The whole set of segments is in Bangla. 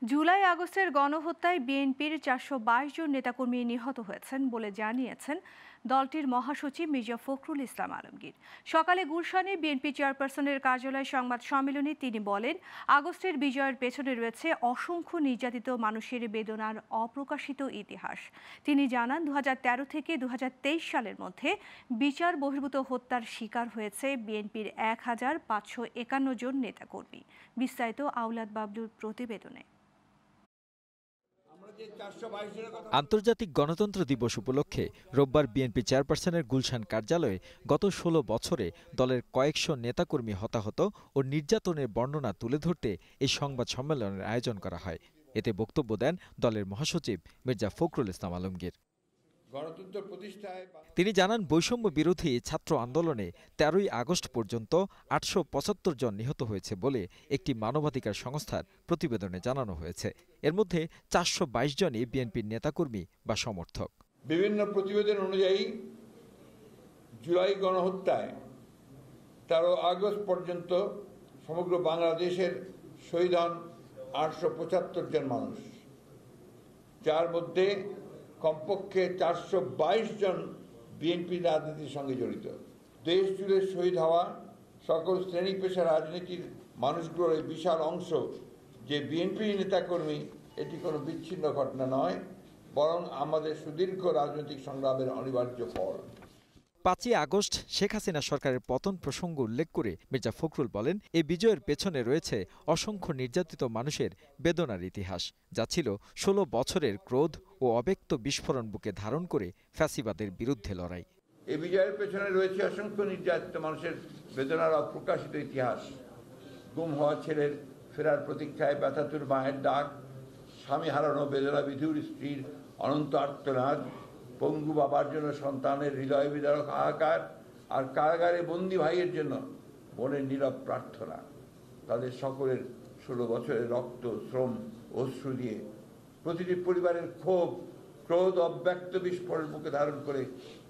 জুলাই আগস্টের গণহত্যায় বিএনপির ৪২২ জন নেতাকর্মী নিহত হয়েছেন বলে জানিয়েছেন দলটির মহাসচিব মির্জা ফখরুল ইসলাম আলমগীর। সকালে গুলশানে বিএনপি চেয়ারপারসনের কার্যালয়ে সংবাদ সম্মেলনে তিনি বলেন, আগস্টের বিজয়ের পেছনে রয়েছে অসংখ্য নির্যাতিত মানুষের বেদনার অপ্রকাশিত ইতিহাস। তিনি জানান, ২০১৩ থেকে ২০২৩ সালের মধ্যে বিচার বহির্ভূত হত্যার শিকার হয়েছে বিএনপির ১,৫৫১ জন নেতাকর্মী। বিস্তারিত আওলাদ বাবলুর প্রতিবেদনে। আন্তর্জাতিক গণতন্ত্র দিবস উপলক্ষে রোববার বিএনপি চেয়ারপারসনের গুলশান কার্যালয়ে গত ১৬ বছরে দলের কয়েকশো নেতাকর্মী হতাহত ও নির্যাতনের বর্ণনা তুলে ধরতে এই সংবাদ সম্মেলনের আয়োজন করা হয়। এতে বক্তব্য দেন দলের মহাসচিব মির্জা ফখরুল ইসলাম আলমগীর। তিনি জানান, বৈষম্য বিরোধী ছাত্র আন্দোলনে ১৩ই আগস্ট পর্যন্ত ৮৭৫ জন নিহত হয়েছে বলে একটি মানবাধিকার সংস্থার প্রতিবেদনে জানানো হয়েছে। এর মধ্যে ৪২২ জনই বিএনপির নেতাকর্মী বা সমর্থক। বিভিন্ন প্রতিবেদন অনুযায়ী জুলাই গণহত্যায় ১৩ আগস্ট পর্যন্ত সমগ্র বাংলাদেশের শহীদ হন ৮৭৫ জন মানুষ, যার মধ্যে কমপক্ষে ৪২২ জন বিএনপি রাজনীতির সঙ্গে জড়িত। দেশ জুড়ে শহীদ হওয়া সকল শ্রেণী পেশা রাজনীতির মানুষগুলোর এই বিশাল অংশ যে বিএনপি নেতাকর্মী, এটি কোনো বিচ্ছিন্ন ঘটনা নয়, বরং আমাদের সুদীর্ঘ রাজনৈতিক সংগ্রামের অনিবার্য ফল। ৫ই আগস্ট শেখ হাসিনা সরকারের পতন প্রসঙ্গ উল্লেখ করে মির্জা ফখরুল বলেন, এই বিজয়ের পেছনে রয়েছে অসংখ্য নির্যাতিত মানুষের বেদনার ইতিহাস, যা ছিল ১৬ বছরের ক্রোধ ও অব্যক্ত বিস্ফোরণ বুকে ধারণ করে ফ্যাসিবাদের বিরুদ্ধে লড়াই। এই বিজয়ের পেছনে রয়েছে অসংখ্য নির্যাতিত মানুষের বেদনার অপ্রকাশিত ইতিহাস। গুম হওয়া ছেলের ফেরার প্রতীক্ষায় ব্যথাতুর মায়ের ডাক, স্বামী হারানো বেদনা বিধুর স্ত্রীর অনন্ত আর্তনাদ, পঙ্গু বাবার জন্য সন্তানের হৃদয় বিদারক হাহাকার, আর কারাগারে বন্দী ভাইয়ের জন্য বোনের নীরব প্রার্থনা। তাদের সকলের ১৬ বছরের রক্ত, শ্রম, অশ্রু দিয়ে প্রতিটি পরিবারের ক্ষোভ, ক্রোধ, অব্যক্ত বিস্ফোরণ বুকে ধারণ করে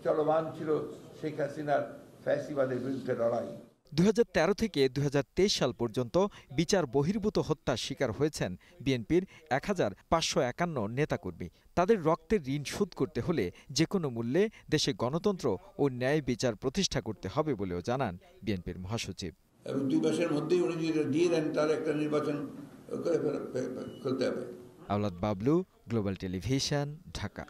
চলমান ছিল শেখ হাসিনার ফ্যাসিবাদের বিরুদ্ধে লড়াই। ২০১৩ থেকে ২০২৩ সাল পর্যন্ত বিচার বহির্ভূত হত্যার শিকার হয়েছেন বিএনপির ১,৫৫১ নেতাকর্মী। তাদের রক্তের ঋণ শোধ করতে হলে যে কোনো মূল্যে দেশে গণতন্ত্র ও ন্যায় বিচার প্রতিষ্ঠা করতে হবে বলেও জানান বিএনপির মহাসচিব। এবং ২ মাসের মধ্যেই উনি যদি দিয়ে দেন, তার একটা নির্বাচন করে ফেলতে হবে। আওলাদ বাবলু, গ্লোবাল টেলিভিশন, ঢাকা।